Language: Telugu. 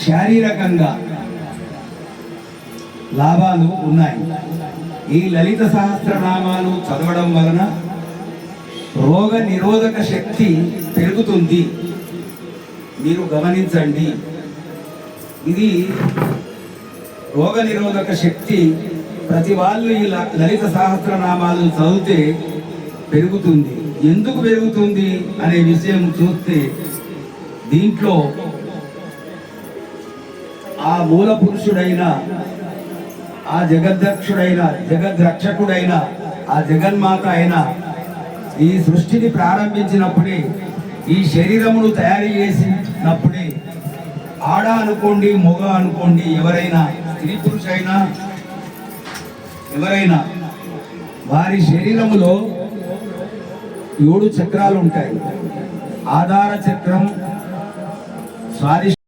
శారీరకంగా లాభాలు ఉన్నాయి. ఈ లలిత సహస్రనామాలు చదవడం వలన రోగ నిరోధక శక్తి పెరుగుతుంది. మీరు గమనించండి, ఇది రోగ నిరోధక శక్తి ప్రతి వాళ్ళు ఈ లలిత సహస్రనామాలు చదివితే పెరుగుతుంది. ఎందుకు పెరుగుతుంది అనే విషయం చూస్తే దీంట్లో ఆ మూల పురుషుడైన, ఆ జగద్దక్షుడైన, జగద్రక్షకుడైన, ఆ జగన్మాత అయిన ఈ సృష్టిని ప్రారంభించినప్పుడే, ఈ శరీరమును తయారు చేసినప్పుడే, ఆడ అనుకోండి మొగ అనుకోండి, ఎవరైనా స్త్రీ పురుషైనా ఎవరైనా వారి శరీరములో 7 చక్రాలు ఉంటాయి. ఆధార చక్రం, స్వాదిష్ట